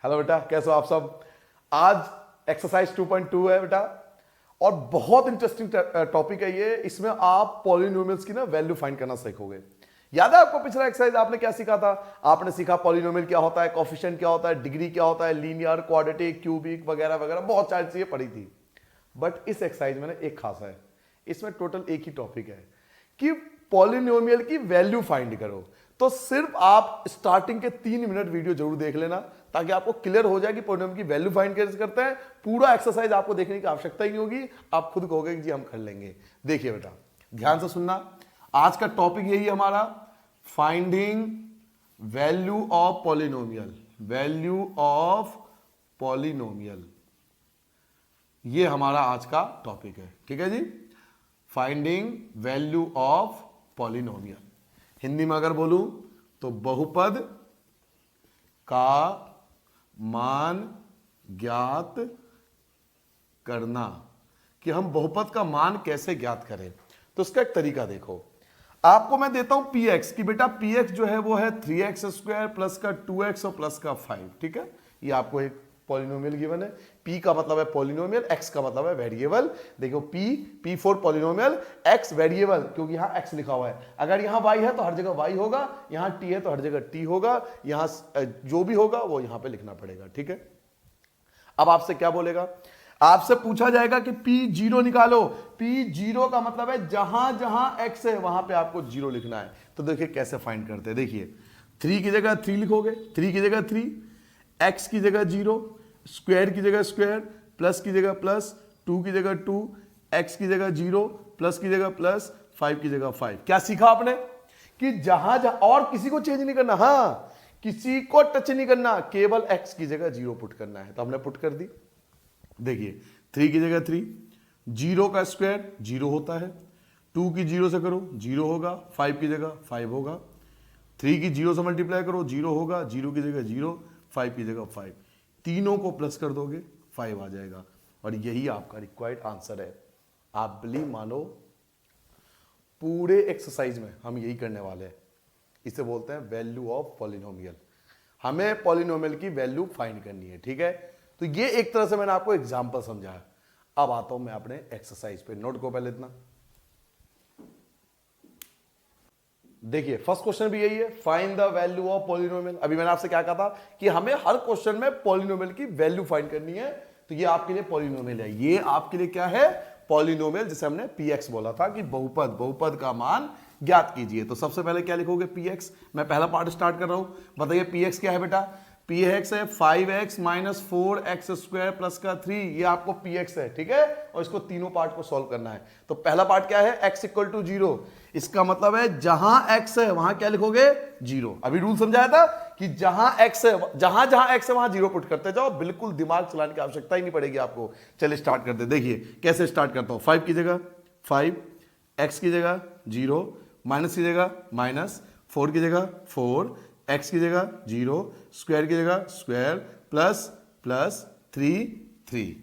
Hello बेटा, कैसे हो आप सब। आज एक्सरसाइज 2.2 है बेटा, और बहुत इंटरेस्टिंग टॉपिक है ये। इसमें आप पॉलिनोमियल्स की ना वैल्यू फाइंड करना सीखोगे। याद है आपको पिछला एक्सरसाइज आपने क्या सीखा था? आपने सीखा पॉलिनोमियल क्या होता है, कोफिशिएंट क्या होता है, डिग्री क्या होता है, लीनियर, क्वाड्रेटिक, क्यूबिक वगैरह वगैरह बहुत सारी चीजें पढ़ी थी। बट इस एक्सरसाइज में ना एक खास है, इसमें टोटल एक ही टॉपिक है कि पॉलिनोमियल की वैल्यू फाइंड करो। तो सिर्फ आप स्टार्टिंग के 3 मिनट वीडियो जरूर देख लेना, ताकि आपको क्लियर हो जाए कि पॉलिनोमियल की वैल्यू फाइंड कैसे करते हैं। पूरा एक्सरसाइज आपको देखने की आवश्यकता ही नहीं होगी, आप खुद कहोगे कि जी हम कर लेंगे। देखिए बेटा, ध्यान से सुनना। आज का टॉपिक यही है हमारा, finding value of polynomial. Value of polynomial, ये हमारा आज का टॉपिक है। ठीक है जी, finding value of polynomial. Hindi में अगर बोलूं तो बहुपद का मान ज्ञात करना, कि हम बहुपद का मान कैसे ज्ञात करें। तो इसका एक तरीका देखो, आपको मैं देता हूं px कि बेटा px जो है वो है 3x² प्लस का 2x और प्लस का 5। ठीक है, ये आपको एक पॉलिनोमियल गिवन है। p का मतलब है पॉलिनोमियल, x का मतलब है वेरिएबल। देखो p for polynomial, x variable, क्योंकि यहां x लिखा हुआ है। अगर यहां y है तो हर जगह y होगा, यहां t है तो हर जगह t होगा, यहां जो भी होगा वो यहां पे लिखना पड़ेगा। ठीक है, अब आपसे क्या बोलेगा, आपसे पूछा जाएगा कि P0 निकालो। P0 का मतलब है जहां जहां x है वहां पे आपको 0 लिखना है। तो देखिए कैसे फाइंड करते हैं। देखिए 3 की जगह 3 लिखोगे, 3 की जगह 3, x की जगह 0, स्क्वायर की जगह स्क्वायर, प्लस की जगह प्लस, 2 की जगह 2, x की जगह 0, प्लस की जगह प्लस, 5 की जगह 5। क्या सीखा आपने कि जहां जहां, और किसी को चेंज नहीं करना, हाँ किसी को टच नहीं करना, केवल x की जगह 0 पुट करना है। तो हमने पुट कर दी। देखिए 3 की जगह 3, 0 का स्क्वायर 0 होता है, 2 की 0 से करो 0 होगा, 5 की जगह 5 होगा, 3 की 0 से मल्टीप्लाई करो 0 होगा, 0 की जगह 0, 5 की जगह 5, तीनों को प्लस कर दोगे 5 आ जाएगा। और यही आपका रिक्वायर्ड आंसर है। आप बिलीव मानो, पूरे एक्सरसाइज में हम यही करने वाले हैं। इसे बोलते हैं वैल्यू ऑफ पॉलिनोमियल। हमें पॉलिनोमियल की वैल्यू फाइंड करनी है। ठीक है, तो ये एक तरह से मैंने आपको एग्जांपल समझाया। अब आता हूं मैं अपने एक्सरसाइज पे, नोट को पहले इतना। देखिए फर्स्ट क्वेश्चन भी यही है, find the value of polynomial. अभी मैंने आपसे क्या कहा था कि हमें हर क्वेश्चन में पॉलिनोमियल की वैल्यू फाइंड करनी है। तो ये आपके लिए पॉलिनोमियल है, ये आपके लिए क्या है, पॉलिनोमियल, जिसे हमने px बोला था कि बहुपद का मान ज्ञात कीजिए। तो सबसे पहले क्या लिखोगे, px। मैं पहला पार्ट स्टार्ट कर रहा हूं। बताइए px क्या है बेटा, px है 5x माइनस 4x² प्लस का 3, ये आपको px है। ठीक है, और इसको तीनों पार्ट को सॉल्व करना है। तो पहला पार्ट क्या है, x इक्वल टू 0। इसका मतलब है जहां x है वहां क्या लिखोगे, 0। अभी रूल समझाया था कि जहां x है, जहां जहां x है वहां 0 पुट करते जाओ, बिल्कुल दिमाग चलाने की आवश्यकता ही नहीं पड़ेगी आपको। चलिए स्टार्ट करते। देखिए कैसे स्टार्ट करता हूं, 5 की जगह 5, x की जगह 0, माइनस की जगह माइनस, 4 की जगह 4, x की जगह 0, स्क्वायर की जगह square, plus plus 3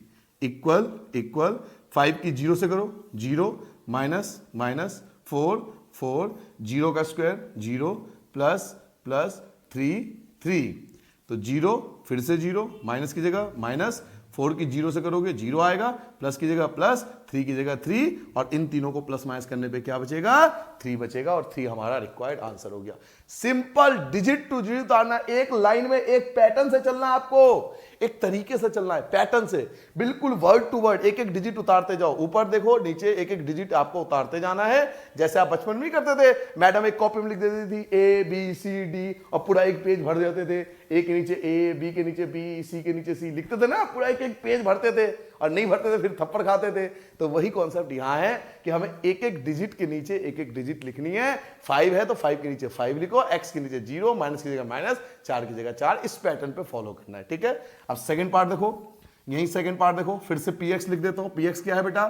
equal equal, 5 की 0 से करो 0, माइनस माइनस, 4 0 का स्क्वायर 0, प्लस प्लस 3। तो 0 फिर से 0, माइनस की जगह माइनस, 4 की 0 से करोगे 0 आएगा, प्लस की जगह प्लस, 3 की जगह 3, और इन तीनों को प्लस माइनस करने पे क्या बचेगा, 3 बचेगा। और 3 हमारा रिक्वायर्ड आंसर हो गया। सिंपल डिजिट टू डिजिट उतारना, एक लाइन में एक पैटर्न से चलना, आपको एक तरीके से चलना है, पैटर्न से, बिल्कुल वर्ड टू वर्ड एक एक डिजिट उतारते जाओ। ऊपर देखो, नीचे एक एक डिजिट आपको उतारते जाना है। जैसे आप बचपन में नहीं करते थे, मैडम एक कॉपी में लिख देती थी ABCD और पूरा एक पेज भर देते थे, ए के नीचे A, B के नीचे B, C के नीचे C लिखते थे ना, पूरा एक एक पेज भरते थे, और नहीं भरते थे फिर थप्पड़ खाते थे। तो वही कॉन्सेप्ट यहां है कि हमें एक एक डिजिट के नीचे एक एक डिजिट लिखनी है। 5 है तो 5 के नीचे 5 लिखो, x के नीचे 0, माइनस की जगह माइनस, 4 की जगह 4, इस पैटर्न पे फॉलो करना है। ठीक है, अब सेकंड पार्ट देखो, यही सेकंड पार्ट देखो, फिर से px लिख देता हूं। px क्या है बेटा,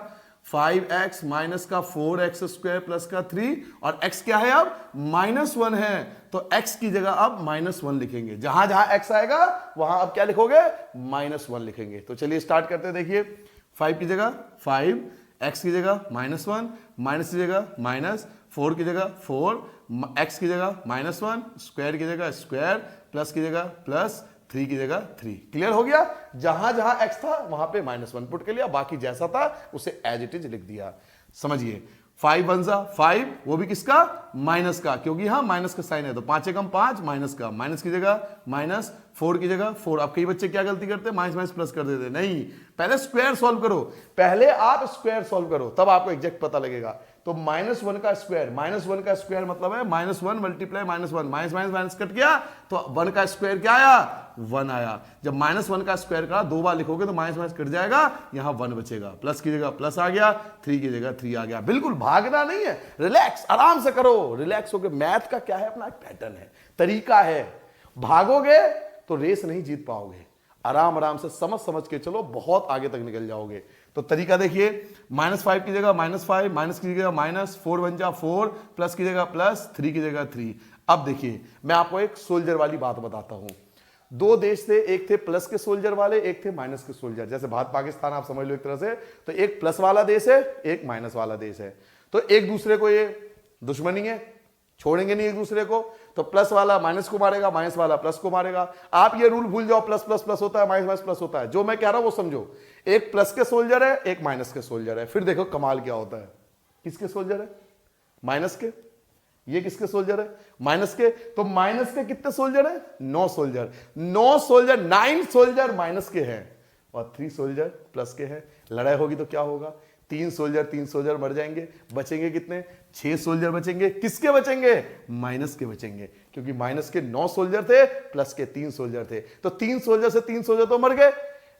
5x माइनस का 4x² प्लस का 3, और x क्या है अब, -1 है, तो x की जगह अब -1 लिखेंगे। जहां जहां x आएगा वहां अब क्या लिखोगे, -1 लिखेंगे। तो चलिए स्टार्ट करते हैं। देखिए 5 की जगह 5, x की जगह -1, माइनस की जगह माइनस, 4 की जगह 4, x की जगह -1, स्क्वायर की जगह स्क्वायर, प्लस की जगह प्लस, 3 की जगह 3। क्लियर हो गया? जहां जहां x था वहां पे -1 पुट कर लिया, बाकी जैसा था उसे एज इट इज लिख दिया। समझिए 5 1 जा 5, वो भी किसका? माइनस का, क्योंकि हाँ माइनस का साइन है तो 5 एकम 5, माइनस का, माइनस की जगह माइनस, 4 की जगह 4। अब कई बच्चे क्या गलती करते हैं, माइनस माइनस प्लस कर देते, नहीं, पहले स्क्वायर सॉल्व करो, पहले आप स्क्वायर सॉल्व करो तब आपको एग्जैक्ट पता लगेगा। तो -1 का स्क्वायर, -1 का स्क्वायर मतलब है -1 multiply -1, minus minus minus cut गया तो 1 का स्क्वायर क्या आया? 1 आया। जब -1 का स्क्वायर करा 2 बार लिखोगे तो माइनस माइनस कट जाएगा, यहां 1 बचेगा, प्लस की जगह प्लस आ गया, 3 की जगह 3 आ गया। बिल्कुल भागना नहीं है, रिलैक्स, आराम से करो, रिलैक्स होकर। मैथ का क्या है, अपना एक पैटर्न है, तरीका है। भागोगे तो रेस नहीं जीत पाओगे, आराम आराम से समझ समझ के चलो, बहुत आगे तक निकल जाओगे। तो तरीका देखिए, -5 की जगह -5, माइनस की जगह माइनस, 4 1 जा 4, प्लस की जगह प्लस, 3 की जगह 3। अब देखिए मैं आपको एक सोल्जर वाली बात बताता हूं। 2 देश थे, एक थे प्लस के सोल्जर वाले, एक थे माइनस के सोल्जर। जैसे भारत पाकिस्तान आप समझ लो एक तरह से, तो एक प्लस वाला देश है, एक माइनस वाला देश है। तो एक दूसरे को ये दुश्मनी है, छोड़ेंगे नहीं एक दूसरे को। तो प्लस वाला माइनस को मारेगा, माइनस वाला प्लस को मारेगा। आप ये रूल भूल जाओ, प्लस प्लस प्लस होता है, माइनस माइनस प्लस होता है। जो मैं कह रहा हूं वो समझो, एक प्लस के सोल्जर है, एक माइनस के सोल्जर है। फिर देखो कमाल क्या होता है, किसके सोल्जर है? माइनस के। ये किसके सोल्जर है? माइनस के। तो माइनस के कितने सोल्जर है? 9 सोल्जर। 9 सोल्जर, 9 सोल्जर माइनस के हैं और 3 सोल्जर प्लस के हैं। लड़ाई होगी तो क्या होगा? 3 सोल्जर मर जाएंगे, बचेंगे कितने? 6 सोल्जर बचेंगे। किसके बचेंगे? माइनस के बचेंगे, क्योंकि माइनस के 9 सोल्जर थे, प्लस के 3 सोल्जर थे। तो 3 सोल्जर से 3 सोल्जर तो मर गए,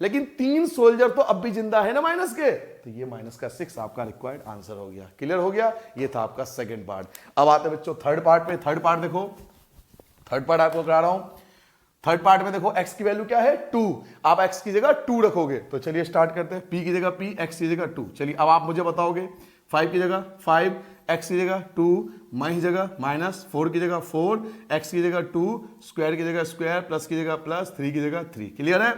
लेकिन 3 सोल्जर तो अब भी जिंदा है ना माइनस के। तो ये माइनस का 6 आपका रिक्वायर्ड आंसर हो गया। क्लियर हो गया? ये था आपका सेकंड पार्ट। अब आते हैं बच्चों थर्ड पार्ट पे। थर्ड पार्ट देखो, थर्ड पार्ट आपको करा रहा हूं। थर्ड पार्ट में देखो x की वैल्यू क्या है? 2। आप x की जगह 2 रखोगे। तो चलिए स्टार्ट करते हैं। p की जगह p, x की जगह 2। चलिए अब आप मुझे बताओगे 5 की जगह 5, x की जगह 2, माइनस की जगह माइनस, 4 की जगह 4, x की जगह 2, स्क्वायर की जगह स्क्वायर, प्लस की जगह प्लस, 3 की जगह 3। क्लियर है?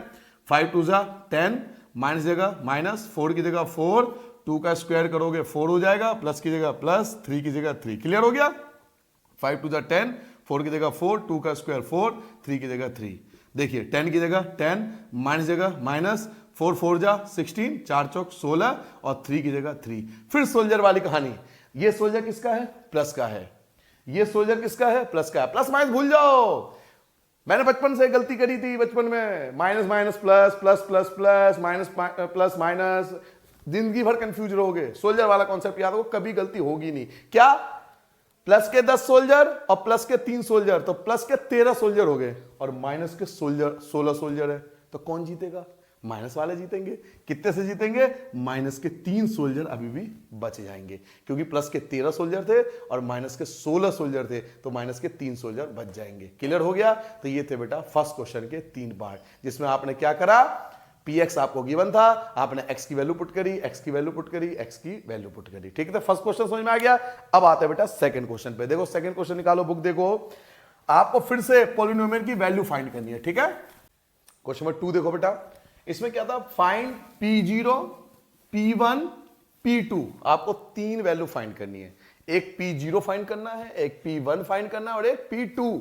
5 2 जा 10, माइनस की जगह माइनस, 4 की जगह 4, 2 का स्क्वायर करोगे 4 हो जाएगा, प्लस की जगह प्लस, 3 की जगह 3। क्लियर हो गया? 5 2 जा 10, 4 की जगह 4, 2 का स्क्वायर 4, 3 की जगह 3। देखिए 10 की जगह 10, माइनस जगह माइनस, 4 4 जा 16, 4 चौक 16 और 3 की जगह 3। फिर सोल्जर वाली कहानी। ये सोल्जर किसका है? प्लस का है। ये सोल्जर किसका है? प्लस का है। प्लस माइनस भूल जाओ, मैंने बचपन से गलती करी थी। बचपन में minus minus plus, plus plus plus, minus plus minus, जिंदगी भर कंफ्यूज रहोगे। सोल्जर वाला कॉन्सेप्ट याद हो, कभी गलती होगी नहीं। क्या? प्लस के 10 सोल्जर और प्लस के 3 सोल्जर, तो प्लस के 13 सोल्जर हो गए और माइनस के सोल्जर 16 सोल्जर है। तो कौन जीतेगा? माइनस वाले जीतेंगे। कितने से जीतेंगे? माइनस के 3 सोल्जर अभी भी बच जाएंगे, क्योंकि प्लस के 13 सोल्जर थे और माइनस के 16 सोल्जर थे, तो माइनस के 3 सोल्जर बच जाएंगे। क्लियर हो गया? तो ये थे बेटा फर्स्ट क्वेश्चन के 3 पार्ट, जिसमें आपने क्या करा, px आपको गिवन था, आपने x की वैल्यू पुट करी, x की वैल्यू पुट करी, x की वैल्यू पुट करी। ठीक है, तो फर्स्ट क्वेश्चन समझ में आ गया। अब आते हैं बेटा सेकंड क्वेश्चन पे। देखो सेकंड क्वेश्चन निकालो, बुक देखो। आपको फिर से पॉलिनोमियल की वैल्यू फाइंड करनी है। ठीक है, क्वेश्चन नंबर 2 देखो बेटा। इसमें क्या था? Find p0, p1, p2। आपको 3 वैल्यू फाइंड करनी है। एक p0 फाइंड करना है, एक p1 फाइंड करना है और एक p2।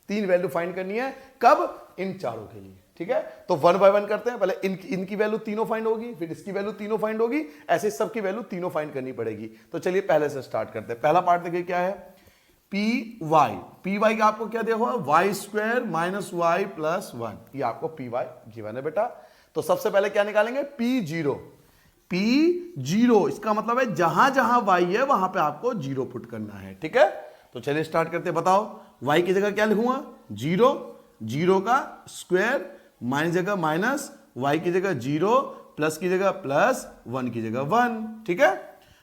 3 वैल्यू फाइंड करनी है। कब? इन चारों के लिए। ठीक है, तो 1 बाय 1 करते हैं। पहले इनकी वैल्यू तीनों फाइंड होगी, फिर इसकी वैल्यू तीनों फाइंड होगी, ऐसे सबकी वैल्यू तीनों फाइंड करनी पड़ेगी। तो चलिए पहले से स्टार्ट करते हैं। पहला पार्ट देखिए क्या है, पी वाई का आपको क्या दिया हुआ? Y square minus Y plus 1। ये आपको पी वाई गिवन है बेटा। तो सबसे पहले क्या निकालेंगे? p0। p0 इसका मतलब है जहां जहां y है वहां पे आपको 0 पुट करना है। ठीक है, तो चलिए स्टार्ट करते हैं। बताओ y की जगह क्या लिखूंगा? 0, 0 का स्क्वायर, माइनस जगह माइनस, y की जगह 0, प्लस की जगह प्लस, 1 की जगह 1। ठीक है,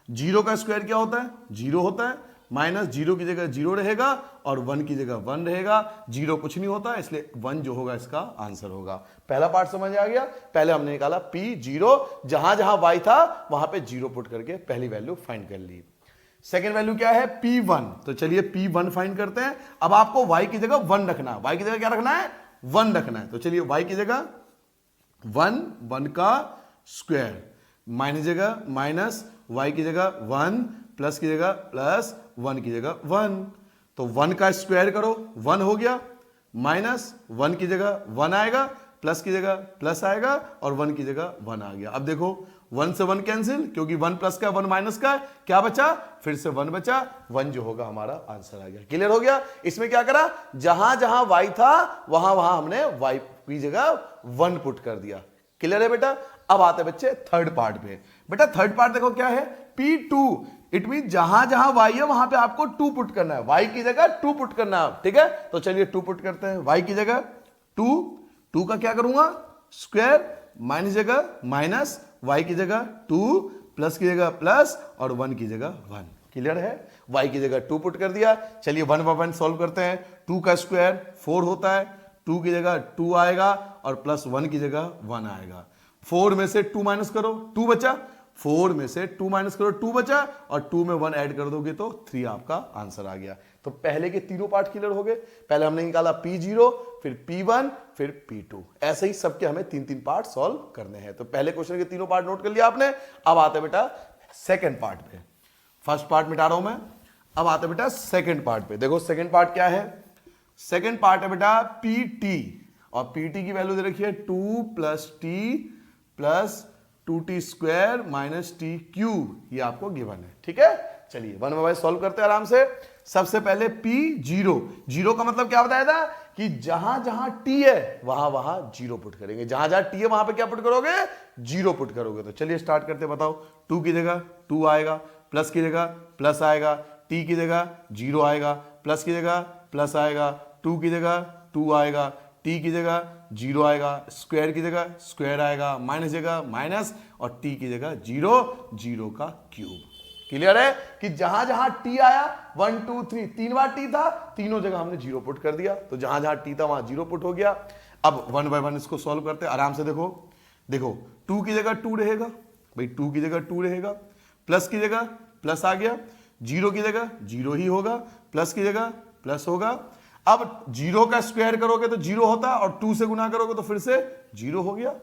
0 का स्क्वायर क्या होता है? 0 होता है, माइनस 0 की जगह 0 रहेगा और 1 की जगह 1 रहेगा। 0 कुछ नहीं होता, इसलिए 1 जो होगा इसका आंसर होगा। पहला पार्ट समझ आ गया। पहले हमने निकाला p0, जहां जहां y था वहां पे 0 पुट करके पहली वैल्यू फाइंड कर ली। सेकेंड वैल्यू क्या है? p1। तो चलिए p1 फाइंड करते हैं। अब आपको y की जगह 1 रखना है। y की जगह क्या रखना है? 1 रखना है। तो चलिए y की जगह 1, 1 का स्क्वायर, माइनस जगह माइनस, y की जगह 1, प्लस की जगह प्लस, 1 की जगह 1। तो 1 का स्क्वायर करो, 1 हो गया, माइनस 1 की जगह 1 आएगा, प्लस की जगह प्लस आएगा और 1 की जगह 1 आ गया। अब देखो 1 से 1 कैंसिल, क्योंकि 1 प्लस का 1 माइनस का, क्या बचा, फिर से 1 बचा, 1 जो होगा हमारा आंसर आ गया। क्लियर हो गया। इसमें क्या करा, जहां जहां y था वहां वहां हमने y की जगह 1 पुट कर दिया। क्लियर है बेटा। अब आते बच्चे थर्ड पार्ट पे। बेटा थर्ड पार्ट देखो क्या है, P2, इट मीन जहां जहां y है वहां पे आपको 2 पुट करना है, y की जगह 2 पुट करना है। ठीक है, तो चलिए 2 पुट करते हैं। y की जगह 2 का क्या करूंगा, स्क्वायर, माइनस जगह माइनस, y की जगह 2, प्लस की जगह प्लस और 1 की जगह 1। क्लियर है। y की जगह 2 पुट कर दिया। चलिए 1 बाय 1 सॉल्व करते हैं। 2 का स्क्वायर 4 होता है, 2 की जगह 2 आएगा और प्लस 1 की जगह 1 आएगा। 4 में से 2 माइनस करो, 2 बचा। 4 में से 2 माइनस करो, 2 बचा, और 2 में 1 ऐड कर दोगे तो 3 आपका आंसर आ गया। तो पहले के तीनों पार्ट क्लियर हो गए। पहले हमने निकाला P0, फिर P1, फिर P2। ऐसे ही सबके हमें 3-3 पार्ट सॉल्व करने हैं। तो पहले क्वेश्चन के तीनों पार्ट नोट कर लिया आपने। अब आते बेटा सेकंड पार्ट पे। फर्स्ट पार्ट मिटा रहा हूं मैं, अब आते बेटा सेकंड पार्ट पे। देखो सेकंड पार्ट क्या है, सेकंड पार्ट है बेटा PT, और PT की वैल्यू दे रखी है 2 plus T plus 2t square minus T cube, ये आपको गिवन है। ठीक है, चलिए 1 बाय 1 सॉल्व करते हैं आराम से। सबसे पहले P0, जीरो का मतलब क्या बताया था कि जहां जहां t है वहां वहां जीरो पुट करेंगे, जहां जहां t है वहां पे क्या पुट करोगे, जीरो पुट करोगे। तो चलिए स्टार्ट करते, बताओ। 2 की जगह 2 आएगा, प्लस की जगह प्लस आएगा, t की जगह 0 आएगा, प्लस की जगह प्लस आएगा, 2 की जगह 2 आएगा, t की जगह 0 आएगा, स्क्वायर की जगह स्क्वायर आएगा, माइनस जगह माइनस और t की जगह 0, 0 का क्यूब। क्लियर है कि जहां जहां t आया 1 2 3, 3 बार t था, तीनों जगह हमने 0 पुट कर दिया। तो जहां जहां t था वहां 0 पुट हो गया। अब 1 बाय 1 इसको सॉल्व करते हैं आराम से। देखो देखो 2 की जगह 2 रहेगा भाई, 2 की जगह 2 रहेगा, प्लस की जगह प्लस आ गया, 0 की जगह 0 ही होगा, प्लस की जगह प्लस होगा। अब 0 का स्क्वायर करोगे तो 0 होता है, और 2 से गुना करोगे तो फिर से 0 हो गया।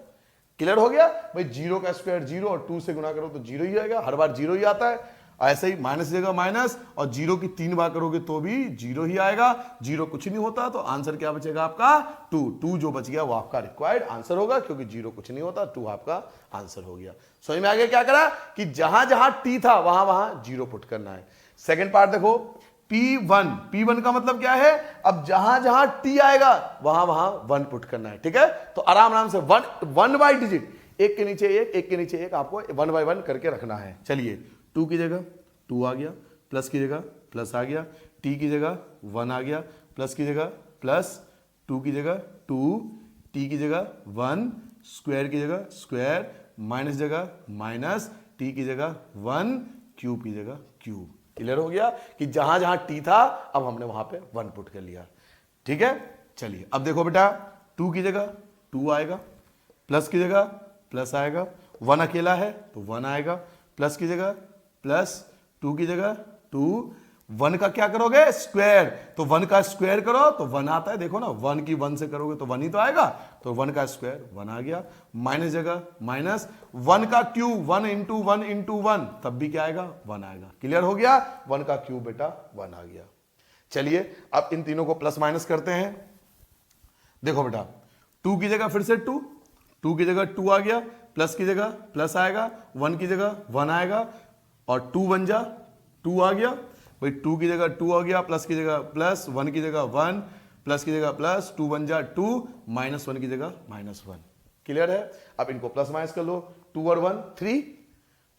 क्लियर हो गया भाई, 0 का स्क्वायर 0 और 2 से गुना करो तो 0 ही आएगा, हर बार 0 ही आता है। ऐसे ही माइनस जगह माइनस, और 0 की 3 बार करोगे तो भी 0 ही आएगा। 0 कुछ नहीं होता, तो आंसर क्या बचेगा आपका 2 जो बच गया वो आपका रिक्वायर्ड आंसर होगा, क्योंकि 0 कुछ नहीं होता, 2 आपका आंसर हो गया। समझ में आ गया क्या करा कि जहां जहां t था वहां वहां 0 पुट करना है। सेकेंड पार्ट देखो P1 का मतलब क्या है, अब जहां जहां t आएगा वहां वहां 1 पुट करना है। ठीक है, तो आराम से 1 बाई डिजिट, एक के नीचे एक के नीचे एक आपको 1 बाय 1 करके रखना है। चलिए 2 की जगह 2 आ गया, प्लस की जगह प्लस आ गया, t की जगह 1 आ गया, प्लस की जगह प्लस, 2 की जगह 2, t की जगह 1, स्क्वायर की जगह स्क्वायर, माइनस जगह माइनस, t की जगह 1, क्यूब की जगह क्यूब। क्लियर हो गया कि जहां जहां t था अब हमने वहां पे 1 पुट कर लिया। ठीक है, चलिए अब देखो बेटा 2 की जगह 2 आएगा, प्लस की जगह प्लस आएगा, 1 अकेला है तो 1 आएगा, प्लस की जगह प्लस, 2 की जगह 2, 1 का क्या करोगे स्क्वायर, तो 1 का स्क्वायर करो तो 1 आता है। देखो ना 1 की 1 से करोगे तो 1 ही तो आएगा, तो 1 का स्क्वायर 1 आ गया, माइनस जगह माइनस, 1 का क्यूब 1 इंटू 1 इंटू 1, तब भी क्या आएगा 1 आएगा। क्लियर हो गया, 1 का क्यूब बेटा 1 आ गया। चलिए अब इन तीनों को प्लस माइनस करते हैं। देखो बेटा 2 की जगह फिर से 2 की जगह 2 आ गया, प्लस की जगह प्लस आएगा, 1 की जगह 1 आएगा, और 2 बन जा 2 आ गया भाई, 2 की जगह 2 आ गया, प्लस की जगह प्लस, 1 की जगह 1, प्लस की जगह प्लस, 2 बन जा 2, माइनस 1 की जगह माइनस 1। क्लियर है, अब इनको प्लस माइनस कर लो, 2 और 1 3,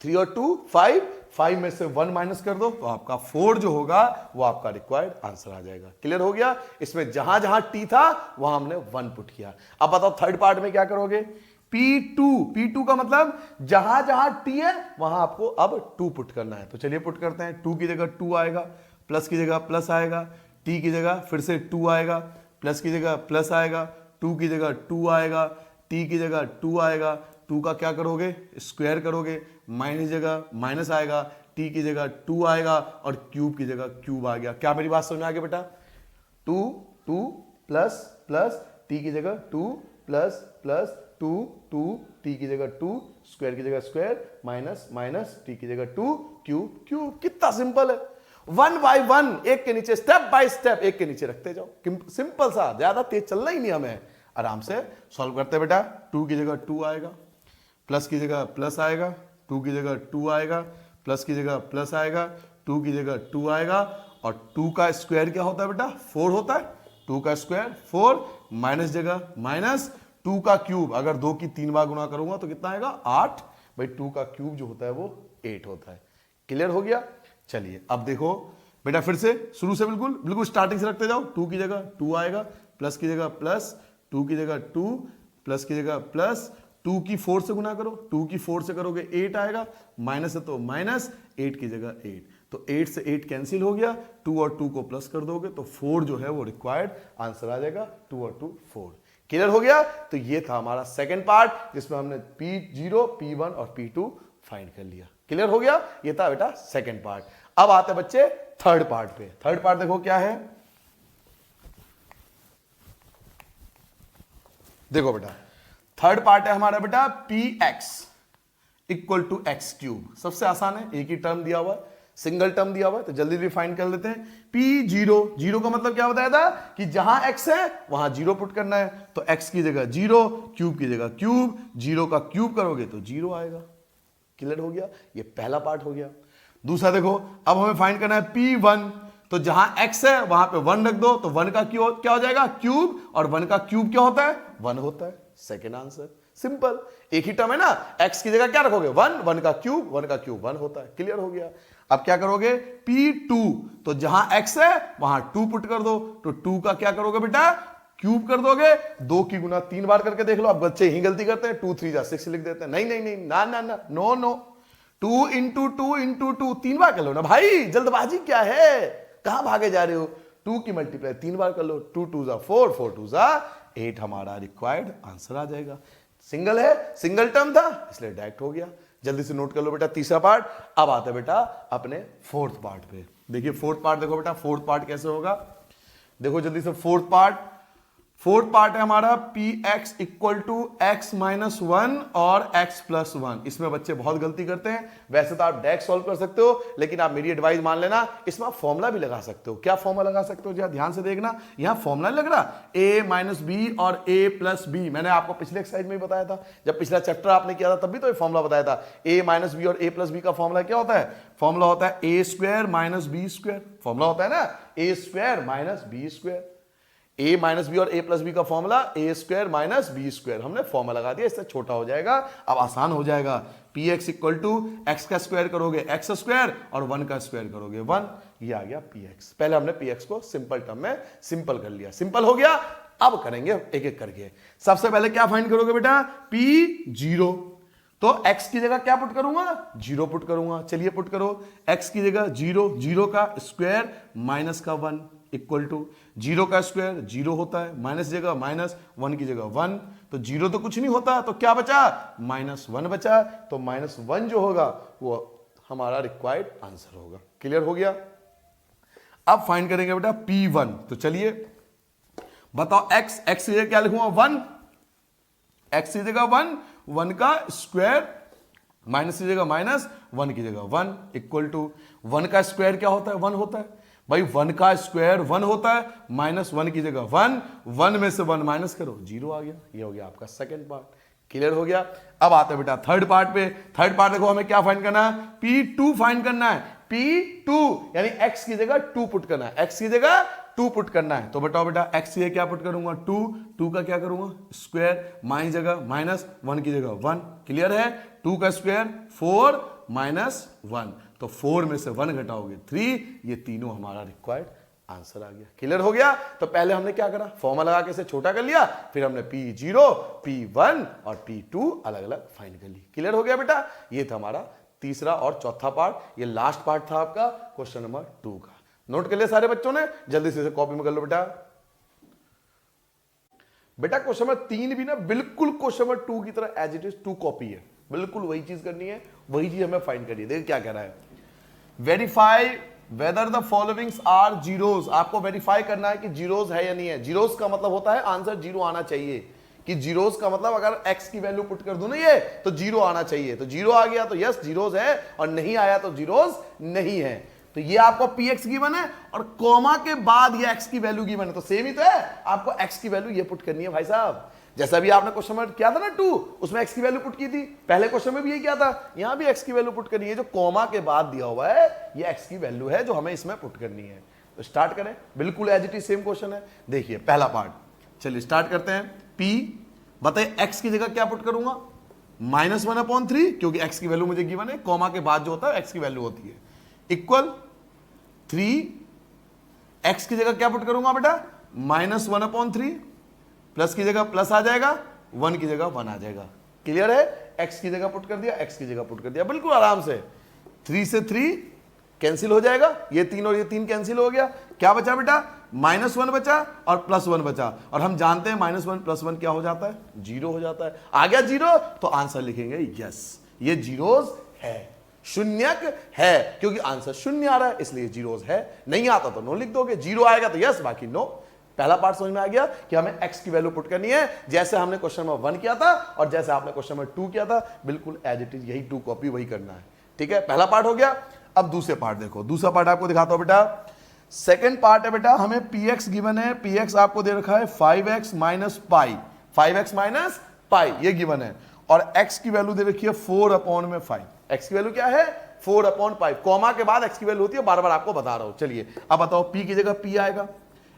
3 और 2 5, 5 में से 1 माइनस कर दो तो आपका 4 जो होगा वो आपका रिक्वायर्ड आंसर आ जाएगा। क्लियर हो गया, इसमें जहां जहां t था वहां हमने 1 पुट किया। अब बताओ थर्ड पार्ट में क्या करोगे, P2 का मतलब जहां जहां t है वहां आपको अब 2 पुट करना है। तो चलिए पुट करते हैं। 2 की जगह 2 आएगा, प्लस की जगह प्लस आएगा, t की जगह फिर से 2 आएगा, प्लस की जगह प्लस आएगा, 2 की जगह 2 आएगा, t की जगह 2 आएगा, 2 का क्या करोगे स्क्वायर करोगे, माइनस जगह माइनस आएगा, t की जगह 2 आएगा, और क्यूब की जगह क्यूब आ गया। क्या मेरी बात समझ में आ गया बेटा, 2 प्लस प्लस, t की जगह 2 प्लस प्लस 2 t की जगह 2, स्क्वायर की जगह स्क्वायर, माइनस माइनस, t की जगह 2, क्यूब क्यूब। कितना सिंपल है, वन बाय वन, एक के नीचे स्टेप बाय स्टेप एक के नीचे रखते जाओ। सिंपल सा, ज्यादा तेज चलना ही नहीं हमें, आराम से सॉल्व करते बेटा। 2 की जगह 2 आएगा, प्लस की जगह प्लस आएगा, 2 की जगह 2 आएगा, प्लस की जगह प्लस आएगा, 2 की जगह 2 आएगा, और 2 का स्क्वायर क्या होता है बेटा? 4 होता है। 2 का स्क्वायर 4, माइनस जगह माइनस, 2 का क्यूब अगर 2 की 3 बार गुणा करूंगा तो कितना आएगा? 8। भाई 2 का क्यूब जो होता है वो 8 होता है। क्लियर हो गया? चलिए अब देखो बेटा, फिर से शुरू से बिल्कुल बिल्कुल स्टार्टिंग से रखते जाओ। 2 की जगह 2 आएगा, प्लस की जगह प्लस, 2 की जगह 2, प्लस की जगह प्लस, 2 की 4 से गुना करो, 2 की 4 से करोगे 8 आएगा, माइनस है तो माइनस, 8 की जगह 8, तो 8 से 8 कैंसिल हो गया, 2 और 2 को प्लस कर दोगे तो 4 जो है वो रिक्वायर्ड आंसर आ जाएगा। 2 और 2 4। क्लियर हो गया? तो ये था हमारा सेकंड पार्ट जिसमें हमने P0, P1 और P2 फाइंड कर लिया। क्लियर हो गया? ये था बेटा सेकंड पार्ट। अब आते बच्चे थर्ड पार्ट पे। थर्ड पार्ट देखो क्या है, देखो बेटा थर्ड पार्ट है हमारा बेटा px equal to X cube. सबसे आसान है, एक ही टर्म दिया हुआ है, सिंगल टर्म दिया हुआ है, तो जल्दी भी फाइंड कर लेते हैं। P0, जीरो का मतलब क्या बताया था कि जहां x है वहां जीरो पुट करना है, तो x की जगह जीरो, क्यूब की जगह क्यूब, जीरो का क्यूब करोगे तो जीरो आएगा। क्लियर हो गया? ये पहला पार्ट हो गया। दूसरा देखो, अब हमें फाइंड करना है P1, तो जहां x है वहां पे 1 रख दो, तो 1 का क्यूब क्या हो जाएगा? क्यूब, और 1 का क्यूब क्या होता है? 1 होता है। सेकेंड आंसर सिंपल, एक ही टर्म है ना, x की जगह क्या रखोगे? 1, 1 का क्यूब, 1 का क्यूब 1 होता है। क्लियर हो गया? अब क्या करोगे? P2, तो जहां x है वहां 2 पुट कर दो, तो 2 का क्या करोगे बेटा? क्यूब कर दोगे। 2 की गुना 3 बार करके देख लो। अब बच्चे ही गलती करते हैं, 2 3 जा 6 लिख देते हैं। नहीं नहीं नहीं, ना ना ना, नो नो, 2 इंटू 2 इंटू 2, 3 बार कर लो ना भाई, जल्दबाजी क्या है, कहां भागे जा रहे हो? 2 की मल्टीप्लाई 3 बार कर लो, 2 2 जा 4, 4 2 जा 8, हमारा रिक्वायर्ड आंसर आ जाएगा। सिंगल है, सिंगल टर्म था इसलिए डायरेक्ट हो गया। जल्दी से नोट कर लो बेटा तीसरा पार्ट। अब आते बेटा अपने फोर्थ पार्ट पे। देखिए फोर्थ पार्ट देखो बेटा, फोर्थ पार्ट कैसे होगा, देखो जल्दी से। फोर्थ पार्ट है हमारा px equal to x minus 1 और x प्लस 1। इसमें बच्चे बहुत गलती करते हैं। वैसे तो आप डायरेक्ट सॉल्व कर सकते हो, लेकिन आप मेरी एडवाइस मान लेना, इसमें आप फॉर्मूला भी लगा सकते हो। क्या फॉर्मूला लगा सकते हो? जरा ध्यान से देखना, यहां फॉर्मूला लग रहा a माइनस बी और a प्लस बी। मैंने आपको पिछले एक्सरसाइज में ही बताया था, जब पिछला चैप्टर आपने किया था तब भी तो ये फॉर्मूला बताया था। a माइनस बी और a प्लस बी का फॉर्मूला क्या होता है? फॉर्मूला होता है a square minus B square. Formula होता है ना a square minus B square. a minus B और a प्लस बी का formula a square minus B square. हमने फॉर्मूला लगा दिया, इससे छोटा हो जाएगा, अब आसान हो जाएगा। px इक्वल टू एक्स का स्क्वायर करोगे एक्स स्क्वायर और 1 का स्क्वायर करोगे 1, ये आ गया px। पहले हमने px को सिंपल टर्म में सिंपल कर लिया, सिंपल हो गया। अब करेंगे एक एक करके। सबसे पहले क्या फाइंड करोगे बेटा? p0, तो x की जगह क्या पुट करूंगा? 0 पुट करूंगा। चलिए पुट करो, x की जगह 0, 0 का स्क्वायर माइनस का 1 इक्वल टू 0 का स्क्वायर 0 होता है, माइनस जगह माइनस, 1 की जगह 1, तो 0 तो कुछ नहीं होता, तो क्या बचा? माइनस 1 बचा, तो माइनस 1 जो होगा वो हमारा रिक्वायर्ड आंसर होगा। क्लियर हो गया? अब फाइंड करेंगे बेटा P1, तो चलिए बताओ x की जगह क्या लिखूंगा? 1, x की जगह 1, 1 का स्क्वायर माइनस की जगह माइनस, 1 की जगह 1 इक्वल टू 1 का स्क्वायर क्या होता है? 1 होता है भाई, 1 का स्क्वायर 1 होता है, माइनस 1 की जगह 1, 1 में से 1 माइनस करो 0 आ गया। ये हो गया आपका सेकंड पार्ट। क्लियर हो गया? अब आते हैं बेटा थर्ड पार्ट पे। थर्ड पार्ट देखो, हमें क्या फाइंड करना है? P2 फाइंड करना है। P2 यानी x की जगह 2 पुट करना है, x की जगह 2 पुट करना है। तो बताओ बेटा x की जगह क्या पुट करूंगा? 2, 2 का क्या करूंगा? स्क्वायर, माइनस जगह माइनस, 1 की जगह 1। क्लियर है? 2 का स्क्वायर 4 माइनस 1, तो 4 में से 1 घटाओगे 3, ये तीनों हमारा रिक्वायर्ड आंसर आ गया। क्लियर हो गया? तो पहले हमने क्या करा? फॉर्मूला लगा के इसे छोटा कर लिया, फिर हमने P0, P1 और P2 अलग अलग फाइंड कर ली। क्लियर हो गया बेटा? ये था हमारा तीसरा और चौथा पार्ट। ये लास्ट पार्ट था आपका क्वेश्चन नंबर 2 का। नोट कर लिया सारे बच्चों ने? जल्दी से कॉपी में कर लो बेटा। बेटा क्वेश्चन नंबर 3 भी ना बिल्कुल क्वेश्चन नंबर 2 की तरह एज इट इज 2 कॉपी है, बिल्कुल वही चीज करनी है, वही चीज हमें फाइंड करनी है। देखिए क्या कह रहा है, verify whether the followings are zeros. आपको वेरीफाई करना है कि जीरोस है या नहीं है। जीरोस का मतलब होता है आंसर 0 आना चाहिए, कि जीरोस का मतलब अगर x की वैल्यू पुट कर दूं ना ये, तो 0 आना चाहिए। तो 0 आ गया तो यस जीरोस है, और नहीं आया तो जीरोस नहीं है। तो ये आपको पी एक्स गिवन है और कॉमा के बाद ये एक्स की वैल्यू गिवन है, तो सेम ही तो है, आपको एक्स की वैल्यू ये पुट करनी है भाई साहब। जैसा भी आपने क्वेश्चन में किया था ना 2, उसमें एक्स की वैल्यू पुट की थी, पहले क्वेश्चन में भी यही किया था, यहां भी एक्स की वैल्यू पुट करनी है। जो कॉमा के बाद दिया हुआ है ये एक्स की वैल्यू है जो हमें इसमें पुट करनी है। तो स्टार्ट करें, बिल्कुल as it is same question है। देखिए पहला पार्ट, चलिए स्टार्ट करते हैं। पी बताइए एक्स की जगह क्या पुट करूंगा, -1/3, क्योंकि एक्स की वैल्यू मुझे गिवन है, कॉमा के बाद जो होता है एक्स की वैल्यू होती है, इक्वल 3, एक्स की जगह क्या पुट करूंगा बेटा, -1/3, प्लस की जगह प्लस आ जाएगा, 1 की जगह 1 आ जाएगा। क्लियर है, एक्स की जगह पुट कर दिया, एक्स की जगह पुट कर दिया, बिल्कुल आराम से। 3 से 3 कैंसिल हो जाएगा, ये 3 और ये 3 कैंसिल हो गया, क्या बचा बेटा, -1 बचा और +1 बचा, और हम जानते हैं -1 + 1 क्या हो जाता है, 0 हो जाता है। आ गया 0, तो आंसर लिखेंगे यस, ये जीरोस है, शून्यक है, क्योंकि आंसर शून्य आ रहा है इसलिए जीरोस है। नहीं आता तो नो लिख दोगे, 0 आएगा तो यस, बाकी नो। पहला पार्ट समझ में आ गया कि हमें x की वैल्यू पुट करनी है, जैसे हमने क्वेश्चन में 1 किया था और जैसे आपने क्वेश्चन में 2 किया था, बिल्कुल एज इट इज यही 2 कॉपी वही करना है। ठीक है, पहला पार्ट हो गया। अब दूसरे पार्ट देखो, दूसरा पार्ट आपको दिखाता हूं बेटा। सेकंड पार्ट है बेटा, हमें px गिवन है, px आपको दे रखा है 5x - पाई, 5x - पाई ये गिवन है, और x की वैल्यू दे रखी है 4/5। x की वैल्यू क्या है, 4/5, कॉमा के बाद x की वैल्यू होती है, बार बार आपको बता रहा हूं। चलिए अब बताओ, p की जगह p आएगा,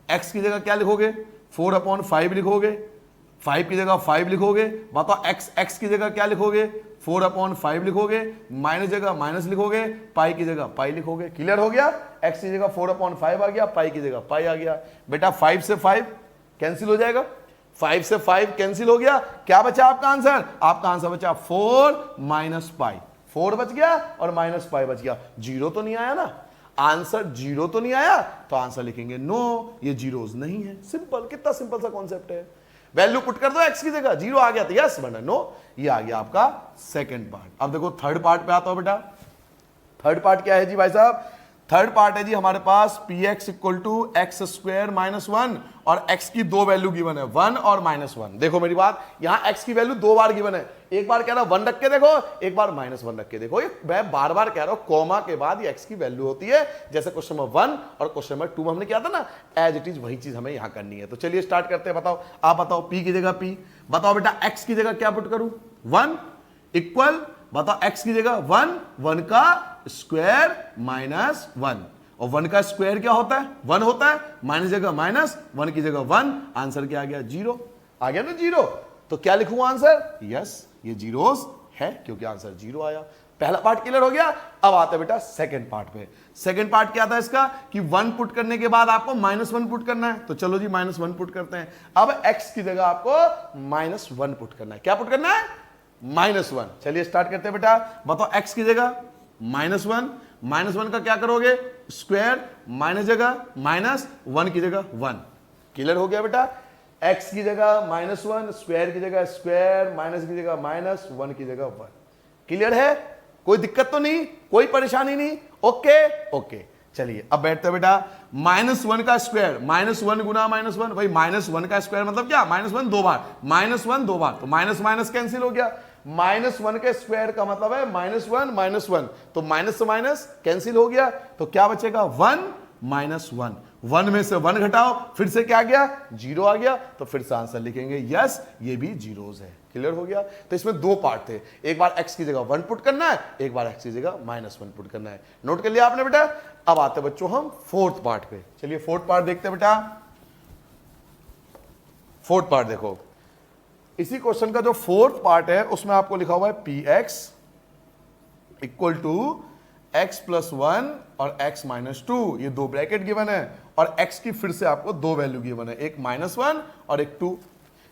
x की जगह क्या लिखोगे, 4/5 लिखोगे, 5 की जगह 5 लिखोगे, बताओ x की जगह क्या लिखोगे, 4/5 लिखोगे, माइनस जगह माइनस लिखोगे, पाई की जगह पाई लिखोगे। क्लियर हो गया, x की जगह 4/5 आ गया, पाई की जगह पाई आ गया। बेटा 5 से 5 कैंसिल हो जाएगा, 5 से 5 कैंसिल हो गया, क्या बचा आपका आंसर, आपका आंसर बचा 4 - पाई, 4 बच गया और -पाई बच गया। 0 तो नहीं आया ना, आंसर 0 तो नहीं आया, तो आंसर लिखेंगे नो, ये जीरोस नहीं है। सिंपल, कितना सिंपल सा कॉन्सेप्ट है। वैल्यू पुट कर दो x की जगह, 0 आ गया तो यस, वरना नो। ये आ गया आपका सेकंड पार्ट। अब देखो थर्ड पार्ट पे आता हूं बेटा। थर्ड पार्ट क्या है जी भाई साहब, थर्ड पार्ट है जी हमारे पास px = x² - 1 और x की दो वैल्यू गिवन है, 1 और -1। देखो मेरी बात, यहां x की वैल्यू 2 बार गिवन है, एक बार कह रहा 1 रख के देखो, एक बार -1 रख के देखो। ये मैं बार बार कह रहा हूं, कॉमा के बाद ये x की वैल्यू होती है, जैसे क्वेश्चन नंबर 1 और क्वेश्चन नंबर 2 में हमने किया था ना, एज इट इज वही चीज हमें यहां करनी है। तो चलिए स्टार्ट करते हैं। बताओ, आप बताओ, p की जगह p, बताओ बेटा x की जगह क्या पुट करूं, 1 इक्वल, बताओ x की जगह 1, 1 का स्क्वायर -1, और 1 का स्क्वायर क्या होता है, 1 होता है, माइनस जगह माइनस, 1 की जगह 1, आंसर क्या आ गया, 0 आ गया ना, 0। तो क्या लिखूंगा आंसर, यस, ये जीरोस है क्योंकि आंसर 0 आया। पहला पार्ट क्लियर हो गया। अब आता है बेटा सेकंड पार्ट पे। सेकंड पार्ट क्या था इसका, कि 1 पुट करने के बाद आपको -1 पुट करना है, तो चलो जी -1 पुट करते हैं। अब x की जगह आपको -1 पुट करना है, क्या पुट करना है, -1। चलिए स्टार्ट करते हैं बेटा। बताओ x की जगह -1, -1 का क्या करोगे, स्क्वायर, माइनस जगह माइनस, 1 की जगह 1। क्लियर हो गया बेटा, x की जगह -1, स्क्वायर की जगह स्क्वायर, माइनस की जगह माइनस, 1 की जगह 1। क्लियर है, कोई दिक्कत तो नहीं, कोई परेशानी नहीं, ओके ओके। चलिए अब बैठते बेटा, -1 का स्क्वायर, -1 गुना -1, भाई -1 का स्क्वायर मतलब क्या, -1 दो बार, -1 दो बार, तो माइनस माइनस कैंसिल हो गया। -1 के स्क्वायर का मतलब है -1 -1, तो माइनस से माइनस कैंसिल हो गया, तो क्या बचेगा, 1 -1, 1 में से 1 घटाओ, फिर से क्या आ गया, 0 आ गया, तो फिर से आंसर लिखेंगे यस, ये भी जीरोस है। क्लियर हो गया। तो इसमें दो पार्ट थे, एक बार x की जगह 1 पुट करना है, एक बार x की जगह -1 पुट करना है। नोट कर लिया आपने बेटा। अब आते बच्चों हम फोर्थ पार्ट पे। चलिए फोर्थ पार्ट देखते हैं बेटा। फोर्थ पार्ट देखो, इसी क्वेश्चन का जो फोर्थ पार्ट है उसमें आपको लिखा हुआ है px = x + 1 और x - 2, ये दो ब्रैकेट गिवन है, और x की फिर से आपको दो वैल्यू गिवन है, एक -1 और एक 2।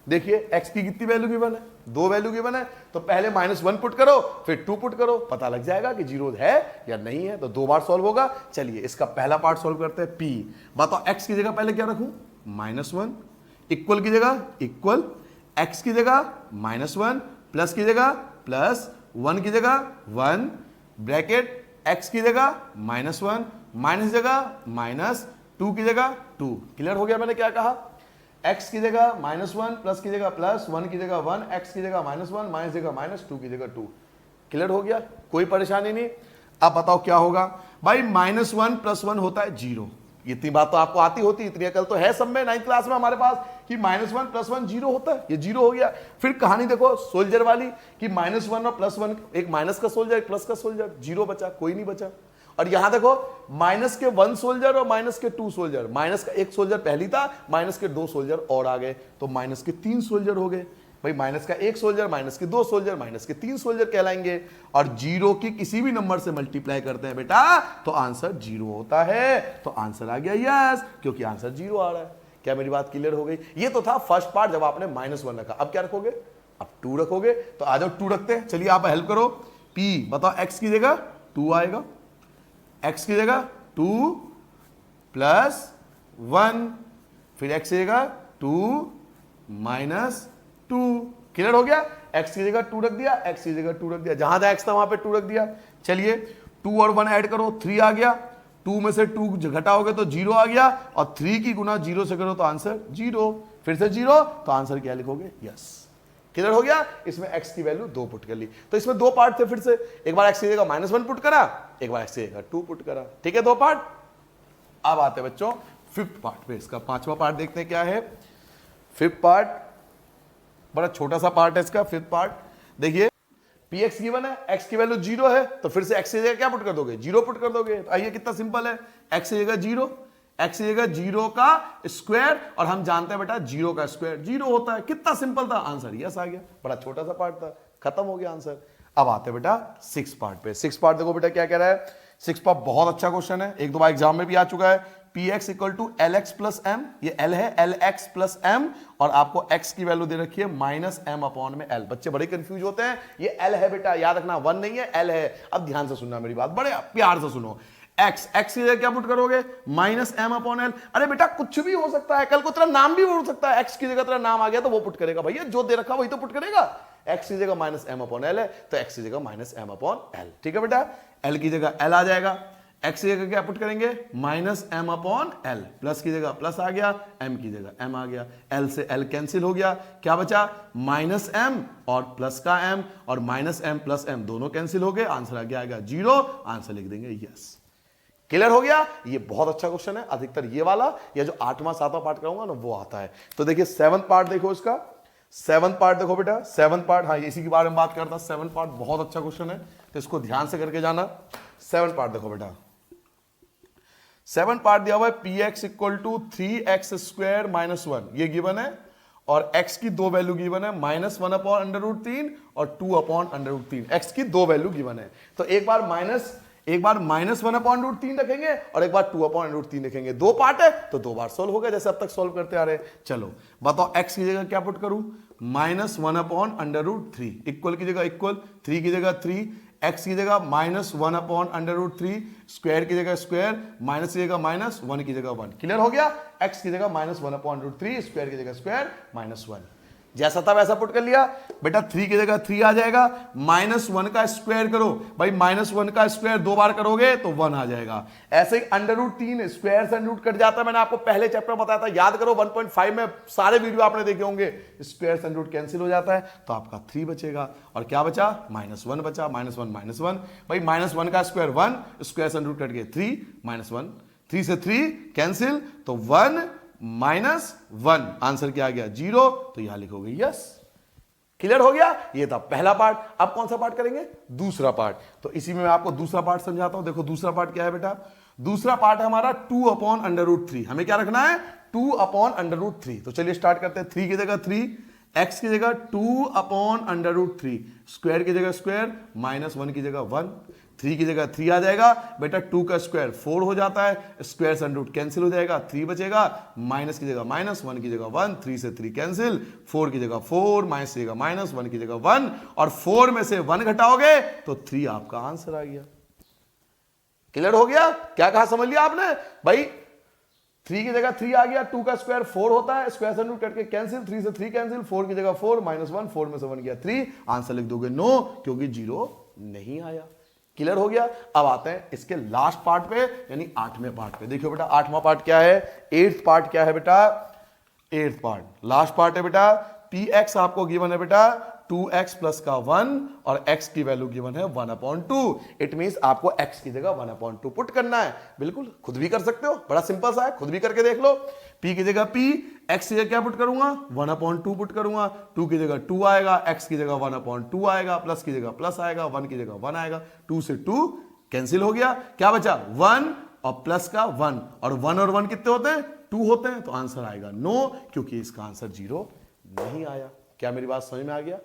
देखिए x की कितनी वैल्यू गिवन है, दो वैल्यू गिवन है, तो पहले -1 पुट करो, फिर 2 पुट करो, पता लग जाएगा कि जीरो है या नहीं है, तो दो बार सॉल्व होगा। चलिए इसका पहला पार्ट सॉल्व करते हैं। p, बताओ x की जगह पहले क्या रखूं, -1, इक्वल की जगह इक्वल, x की जगह -1, प्लस की जगह प्लस, 1 की जगह 1, ब्रैकेट, x की जगह -1, माइनस जगह माइनस, 2 की जगह 2। क्लियर हो गया मैंने क्या कहा, x की जगह -1, प्लस की जगह प्लस, 1 की जगह 1, x की जगह -1, माइनस जगह माइनस, 2 की जगह 2। क्लियर हो गया, कोई परेशानी नहीं। अब बताओ क्या होगा भाई, -1 + 1 होता है 0। इतनी बात तो आपको आती होती, इतनी अकल तो है सब में 9th क्लास में हमारे पास कि -1 + 1 0 होता है, ये 0 हो गया। फिर कहानी देखो सोल्जर वाली कि -1 और +1, एक माइनस का सोल्जर एक प्लस का सोल्जर, 0 बचा, कोई नहीं बचा। और यहां देखो माइनस के 1 सोल्जर और माइनस के 2 सोल्जर, माइनस का 1 सोल्जर पहली था, माइनस के 2 सोल्जर और आ गए, तो माइनस के 3 सोल्जर हो गए। भाई माइनस का 1 सोल्जर, माइनस के 2 सोल्जर, माइनस के 3 सोल्जर कहलाएंगे। और 0 की किसी भी नंबर से मल्टीप्लाई करते हैं बेटा तो आंसर 0 होता है। तो आंसर आ गया यस, क्योंकि आंसर 0 आ रहा है। क्या मेरी बात क्लियर हो गई? ये तो था फर्स्ट पार्ट जब आपने -1 रखा। अब क्या रखोगे? अब 2 रखोगे। तो आ जाओ 2 रखते हैं। चलिए आप हेल्प करो। P बताओ, x की जगह 2 आएगा, x की जगह 2 + 1, फिर x की जगह 2 - 2। क्लियर हो गया? x की जगह 2 रख दिया, x की जगह 2 रख दिया, जहां जहां x था वहां पे 2 रख दिया। चलिए 2 और 1 ऐड करो, 3 आ गया। 2 में से 2 घटाओगे तो 0 आ गया, और 3 की गुना 0 से करो तो आंसर 0, फिर से 0, तो आंसर क्या लिखोगे? यस। क्लियर हो गया? इसमें x की वैल्यू 2 पुट कर ली। तो इसमें 2 पार्ट थे। फिर से एक बार x की जगह -1 पुट करा, एक बार x की जगह 2 पुट करा। ठीक है, 2 पार्ट। अब आते हैं बच्चों 5th पार्ट पे। इसका 5वां पार्ट देखते हैं क्या है। 5th पार्ट बड़ा छोटा सा पार्ट है इसका। 5th पार्ट देखिए, px गिवन है, x की वैल्यू 0 है, तो फिर से x की जगह क्या पुट कर दोगे? 0 पुट कर दोगे। तो आइए कितना सिंपल है, x की जगह 0, x की जगह 0 का स्क्वायर, और हम जानते हैं बेटा 0 का स्क्वायर 0 होता है। कितना सिंपल था, आंसर यस आ गया। बड़ा छोटा सा पार्ट था, खत्म हो गया आंसर। अब आते हैं बेटा 6th पार्ट पे। 6th पार्ट देखो बेटा क्या कह रहा है। 6th पार्ट बहुत अच्छा क्वेश्चन है, एक दो बार एग्जाम में भी आ चुका है। px = lx + m, ये l है, lx + m, और आपको x की वैल्यू दे रखी है -m/l। बच्चे बड़े कंफ्यूज होते हैं, ये l है बेटा, याद रखना 1 नहीं है, l है। अब ध्यान से सुनना मेरी बात, बड़े प्यार से सुनो। x की जगह क्या पुट करोगे? -m/l। अरे बेटा कुछ भी हो सकता है, कल को तेरा नाम भी हो सकता है, x की जगह तेरा नाम आ गया तो वो पुट करेगा भैया, जो दे रखा वही तो पुट करेगा। x की जगह -m/l है, तो x की जगह -m/l। ठीक है बेटा, l की जगह l आ जाएगा, x की जगह क्या पुट करेंगे? -m/l, प्लस की जगह प्लस आ गया, m की जगह m आ गया, l से l कैंसिल हो गया, क्या बचा? -m और प्लस का m, और -m + m दोनों कैंसिल हो गए, आंसर आ गया आएगा 0। आंसर लिख देंगे यस। क्लियर हो गया? ये बहुत अच्छा क्वेश्चन है, अधिकतर ये वाला या जो 8वां 7वां पार्ट कराऊंगा ना वो आता है। तो देखिए 7th पार्ट देखो इसका। 7th पार्ट देखो बेटा, 7th पार्ट, हाँ इसी के बारे में बात करता। 7th पार्ट बहुत अच्छा क्वेश्चन है, तो इसको ध्यान से करके जाना। 7th पार्ट देखो बेटा, 7th पार्ट दिया हुआ है px = 3x² - 1, ये गिवन है, और x की 2 वैल्यू गिवन है, -1/√3 और 2/√3। x की 2 वैल्यू गिवन है, तो एक बार -1/√3 रखेंगे और एक बार 2/√3 रखेंगे। 2 पार्ट है तो 2 बार सोल्व हो गया, जैसे अब तक सोल्व करते आ रहे। चलो बताओ x की जगह क्या पुट करूं? -1/√3, इक्वल की जगह इक्वल, 3 की जगह 3, x की जगह -1/√3, स्क्वायर की जगह स्क्वायर, माइनस की जगह माइनस, 1 की जगह 1। क्लियर हो गया? x की जगह -1/√3, स्क्वायर की जगह स्क्वायर, -1। जैसा था वैसा पुट कर लिया बेटा। 3 की जगह 3 आ जाएगा, -1 का स्क्वायर करो भाई, -1 का स्क्वायर 2 बार करोगे तो 1 आ जाएगा। ऐसे ही √3 स्क्वायर से √ कट जाता है, मैंने आपको पहले चैप्टर में बताया था, याद करो 1.5 में सारे वीडियो आपने देखे होंगे। स्क्वायर से √ कैंसिल हो जाता है, तो आपका 3 बचेगा, और क्या बचा? -1 बचा, -1 भाई, -1 का स्क्वायर 1, स्क्वायर से √ कट गए 3, -1, 3 से 3 कैंसिल, तो 1 -1, आंसर क्या आ गया? 0। तो यहां लिखोगे यस। क्लियर हो गया? ये था पहला पार्ट। अब कौन सा पार्ट करेंगे? दूसरा पार्ट। तो इसी में मैं आपको दूसरा पार्ट समझाता हूं। देखो दूसरा पार्ट क्या है बेटा। दूसरा पार्ट है हमारा 2/√3। हमें क्या रखना है? 2/√3। तो चलिए स्टार्ट करते हैं। 3 की जगह 3, x की जगह 2/√3, स्क्वायर की जगह स्क्वायर, -1 की जगह 1, 3 की जगह 3 आ जाएगा बेटा। 2 का स्क्वायर 4 हो जाता है, स्क्वायर से √ कैंसिल हो जाएगा, 3 बचेगा, माइनस की जगह माइनस, 1 की जगह 1, 3 से 3 कैंसिल, 4 की जगह 4, माइनस की जगह माइनस, 1 की जगह 1, और 4 में से 1 घटाओगे तो 3 आपका आंसर आ गया। क्लियर हो गया? क्या कहा समझ लिया आपने भाई? 3 की जगह 3 आ गया, 2 का स्क्वायर 4 होता है, स्क्वायर से √ करके कैंसिल, 3 से 3 कैंसिल, 4 की जगह 4, -1, 4 में से 1 गया 3, आंसर लिख दोगे नो, क्योंकि 0 नहीं आया। क्लियर हो गया? अब आते हैं इसके लास्ट पार्ट पे, यानी 8वें पार्ट पे। देखियो बेटा 8वां पार्ट क्या है, 8th पार्ट क्या है बेटा, 8th पार्ट लास्ट पार्ट है बेटा। पी एक्स आपको गिवन है बेटा 2x प्लस का 1 और x की वैल्यू गिवन है 1/2। इट मींस आपको x की जगह 1/2 पुट करना है। बिल्कुल खुद भी कर सकते हो, बड़ा सिंपल सा है, खुद भी करके देख लो। p की जगह p, x की जगह क्या पुट करूंगा 1/2 पुट करूंगा, 2 की जगह 2 आएगा, x की जगह 1/2 आएगा, प्लस की जगह प्लस आएगा, 1 की जगह 1 आएगा, 2 से 2 कैंसिल हो गया, क्या बचा 1 और प्लस का 1, और 1 और 1 कितने होते हैं 2 होते हैं, तो आंसर आएगा नो, क्योंकि इसका आंसर 0 नहीं आया। क्या मेरी बात समझ में आ गया?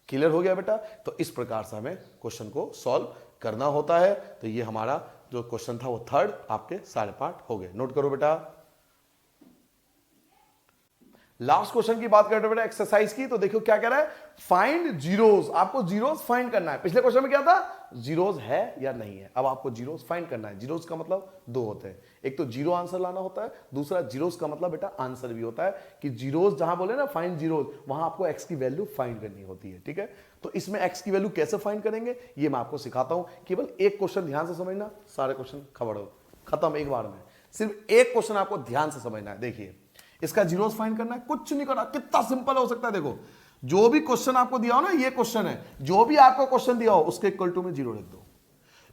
क्लियर हो गया बेटा? तो इस प्रकार से हमें क्वेश्चन को सॉल्व करना होता है। तो ये हमारा जो क्वेश्चन था वो थर्ड, आपके सारे पार्ट हो गए। नोट करो बेटा। लास्ट क्वेश्चन की बात करते हैं बेटा एक्सरसाइज की। तो देखो क्या कह रहा है, फाइंड जीरोस। आपको जीरोस फाइंड करना है। पिछले क्वेश्चन में क्या था, जीरोस है या नहीं है। अब आपको जीरोस फाइंड करना है। जीरोस का मतलब दो होते हैं, एक तो जीरो आंसर लाना होता है, दूसरा जीरोस का मतलब बेटा आंसर भी होता है कि जीरोस जहां बोले ना फाइंड जीरोस, वहां आपको एक्स की वैल्यू फाइंड करनी होती है। ठीक है, तो इसमें एक्स की वैल्यू कैसे फाइंड करेंगे ये मैं आपको सिखाता हूं। केवल एक क्वेश्चन ध्यान से समझना, सारे क्वेश्चन खत्म एक बार में। सिर्फ एक क्वेश्चन आपको ध्यान से समझना है। देखिए, इसका जीरोस फाइंड करना है, कुछ नहीं करना, कितना सिंपल हो सकता है। देखो, जो भी क्वेश्चन आपको दिया हो ना, ये क्वेश्चन है, जो भी आपको क्वेश्चन दिया हो उसके इक्वल टू में जीरो रख दो।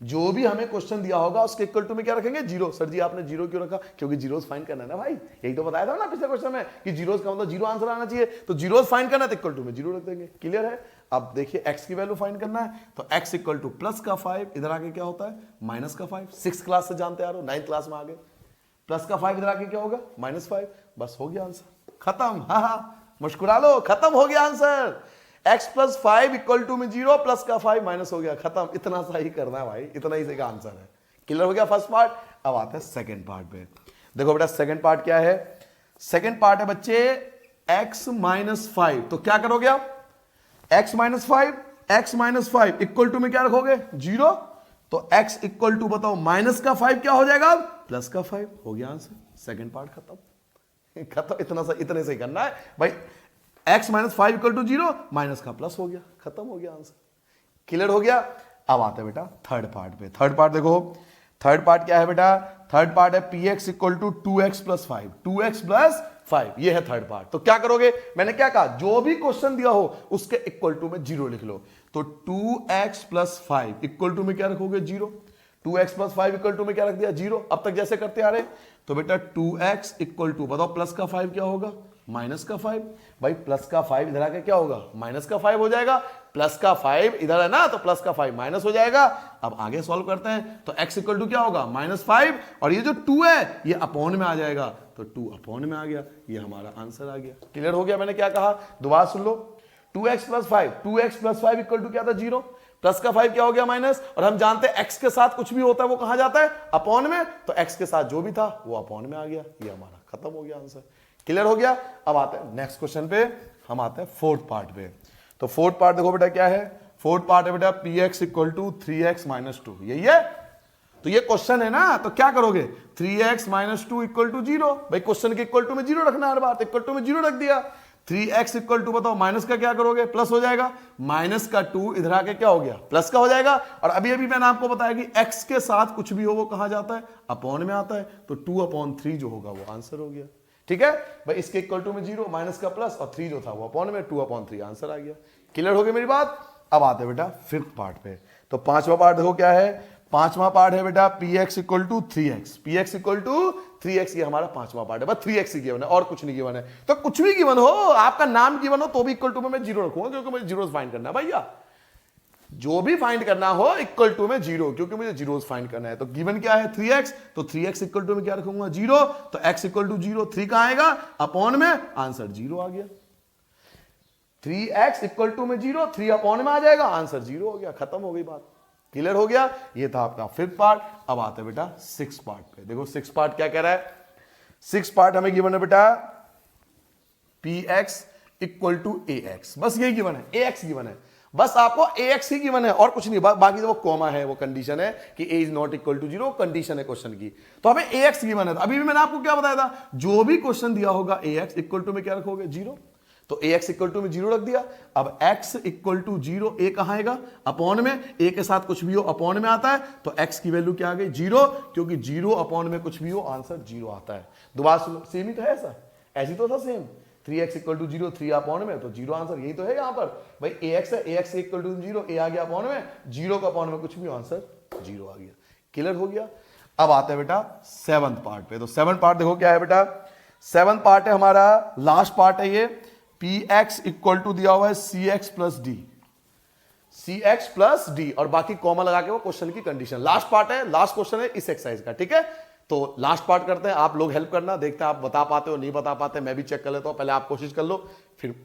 जो भी हमें क्वेश्चन दिया होगा उसके इक्वल टू में क्या रखेंगे, जीरो। सर जी आपने जीरो क्यों रखा? क्योंकि जीरोस फाइंड करना है ना भाई, यही तो बताया था ना पिछले क्वेश्चन में कि जीरोस का मतलब जीरो आंसर आना चाहिए, तो जीरोस फाइंड करना है तो इक्वल टू में जीरो रख देंगे। क्लियर है? अब देखिए एक्स की वैल्यू फाइंड करना है, तो एक्स इक्वल टू प्लस का 5, इधर आके क्या होता है माइनस का 5। 6th क्लास से जानते आ रहे हो, 9th क्लास में आगे प्लस का 5 इधर आके क्या होगा -5। बस हो गया आंसर, खत्म। हाँ, मुस्कुरा लो, खत्म हो गया answer. x plus 5 equal to में 0, प्लस का 5 माइनस हो गया, खत्म। इतना सा ही करना है भाई, इतना ही से का आंसर है। क्लियर हो गया फर्स्ट पार्ट। अब आते हैं सेकंड पार्ट पे। देखो बेटा सेकंड पार्ट क्या है, सेकंड पार्ट है बच्चे x माइनस 5। तो क्या करोगे आप, x माइनस 5 इक्वल टू में क्या रखोगे 0, तो x इक्वल टू बताओ माइनस का 5 क्या हो जाएगा, प्लस का 5। हो गया आंसर, सेकंड पार्ट खत्म। इतना सा, इतने से ही करना है भाई। x minus 5 equal to 0, minus का प्लस हो गया, खत्म हो गया आंसर। क्लियर हो गया? अब आते हैं बेटा थर्ड पार्ट पे। थर्ड पार्ट देखो, थर्ड पार्ट क्या है बेटा, थर्ड पार्ट है px equal to 2x plus 5, 2x plus 5, ये है थर्ड पार्ट। तो क्या करोगे, मैंने क्या कहा, जो भी क्वेश्चन दिया हो उसके इक्वल टू में 0 लिख लो। तो 2x प्लस 5 इक्वल टू में क्या रखोगे 0, 2x प्लस 5 इक्वल टू में क्या रख दिया 0। अब तक जैसे करते आ रहे, तो बेटा 2x इक्वल टू बताओ प्लस का 5 क्या होगा, माइनस का 5। भाई प्लस का 5 इधर आके क्या होगा, माइनस का 5 हो जाएगा। प्लस का 5 इधर है ना, तो प्लस का 5 माइनस हो जाएगा। अब आगे सॉल्व करते हैं, तो x इक्वल टू क्या होगा -5, और ये जो 2 है ये अपॉन में आ जाएगा, तो 2 अपॉन में आ गया, ये हमारा आंसर आ गया। क्लियर हो गया? मैंने क्या कहा दोबारा सुन लो, 2x प्लस 5 इक्वल टू क्या था 0, प्लस का 5 क्या हो गया माइनस, और हम जानते हैं x के साथ कुछ भी होता है वो कहां जाता है, अपॉन में। तो x के साथ जो भी था वो अपॉन में आ गया, ये हमारा खत्म हो गया आंसर। क्लियर हो गया? अब आते हैं नेक्स्ट क्वेश्चन पे, हम आते हैं फोर्थ पार्ट पे। तो फोर्थ पार्ट देखो बेटा क्या है, फोर्थ पार्ट है बेटा px equal to 3x minus 2, यही है। तो ये क्वेश्चन है ना, तो क्या करोगे 3x माइनस 2 इक्वल टू 0। भाई क्वेश्चन के इक्वल टू में 0 रखना हर बार, इक्वल टू में 0 रख दिया। 3x इक्वल टू बताओ माइनस का क्या करोगे, प्लस हो जाएगा, माइनस का 2 इधर आके क्या हो गया प्लस का हो जाएगा। और अभी अभी मैंने आपको बताया कि x के साथ कुछ भी हो वो कहां जाता है, अपॉन में आता है। तो 2/3 जो होगा वो आंसर हो गया। ठीक है भाई, इसके इक्वल टू में 0, माइनस का प्लस, और 3 जो था वो अपॉन में, 2/3 आंसर आ गया। क्लियर हो गई मेरी बात? अब आते हैं बेटा फिफ्थ पार्ट पे। तो पांचवा पार्ट देखो क्या है, पांचवा पार्ट है बेटा px equal to 3x, px equal to 3x, ये हमारा पांचवा पार्ट है। बस 3x ही गिवन है और कुछ नहीं गिवन है। तो कुछ भी गिवन हो, आपका नाम गिवन हो तो भी इक्वल टू में मैं 0 रखूंगा, क्योंकि मुझे जीरोस फाइंड करना है भैया। जो भी फाइंड करना हो इक्वल टू में 0, क्योंकि मुझे जीरोस फाइंड करना है। तो गिवन क्या है 3x, तो 3x इक्वल टू में क्या रखूंगा 0, तो x इक्वल टू 0, 3 कहां आएगा अपॉन में, आंसर 0 आ गया। 3x इक्वल टू में 0, 3 अपॉन में आ जाएगा, आंसर 0 हो गया, खत्म हो गई बात। क्लियर हो गया? ये था आपका फिफ्थ पार्ट। अब आते हैं बेटा सिक्स पार्ट पे। देखो सिक्स पार्ट क्या कह रहा है, सिक्स पार्ट हमें गिवन है बेटा px इक्वल टू ax, बस यही गिवन है, ax गिवन है, बस आपको ax ही गिवन है और कुछ नहीं। बाकी वो कॉमा है, वो कंडीशन है कि a is not equal to 0, condition है क्वेश्चन की। तो हमें ax गिवन है। अभी भी मैंने आपको क्या बताया था, जो भी क्वेश्चन दिया होगा ax इक्वल टू में क्या रखोगे 0, तो ax इक्वल टू में 0 रख दिया। अब x इक्वल टू 0, a कहां आएगा अपॉन में, a के साथ कुछ भी हो अपॉन में आता है, तो x की वैल्यू क्या आ गई 0, क्योंकि 0 अपॉन में कुछ भी हो आंसर 0 आता है। दोबारा सुनो, सेम ही तो है ऐसा, ऐसी तो था same. 3x equal to 0, 3 upon में, तो 0 आंसर, यही तो है यहाँ पर भाई ax है, ax इक्वल टू 0, a आ गया अपॉन में, 0 का अपॉन में कुछ भी, आंसर 0 आ गया। क्लियर हो गया। अब आते हैं बेटा 7th पार्ट पे। तो 7th पार्ट देखो क्या है बेटा, 7th पार्ट है हमारा, लास्ट पार्ट है ये, px इक्वल टू दिया हुआ है cx plus D, cx plus D, और बाकी कॉमा लगा के वो क्वेश्चन की कंडीशन। लास्ट पार्ट है, लास्ट क्वेश्चन है इस एक्सरसाइज का, ठीक है। तो लास्ट पार्ट करते हैं, आप लोग हेल्प करना, देखते हैं आप बता पाते हो नहीं बता पाते, मैं भी चेक कर लेता हूं, पहले आप कोशिश कर लो फिर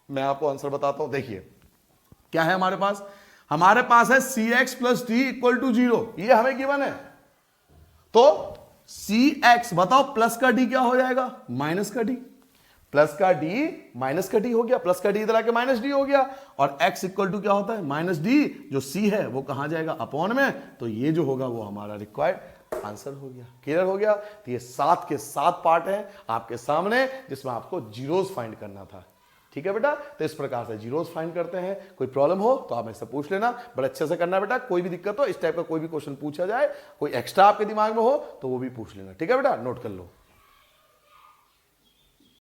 मैं आपको आंसर बताता हूं। देखिए क्या है हमारे पास, हमारे पास है cx plus D equal to 0, ये हमें गिवन है। तो cx बताओ प्लस का डी क्या हो जाएगा, माइनस का डी, प्लस का डी माइनस का डी हो गया, प्लस का डी इधर आके माइनस डी हो गया, और x इक्वल टू क्या होता है, माइनस डी, जो c है वो कहां जाएगा, अपॉन में, तो ये जो होगा वो हमारा रिक्वायर्ड आंसर हो गया। क्लियर हो गया। तो ये 7 के 7 पार्ट है आपके सामने जिसमें आपको जीरोस फाइंड करना था, ठीक है बेटा। तो इस प्रकार से जीरोस फाइंड करते हैं। कोई प्रॉब्लम हो तो आप मेरे से पूछ लेना, बड़े अच्छे से करना बेटा। कोई भी दिक्कत हो, इस टाइप का कोई भी क्वेश्चन पूछा जाए, कोई एक्स्ट्रा आपके दिमाग में हो तो वो भी पूछ लेना, ठीक है बेटा, नोट कर लो।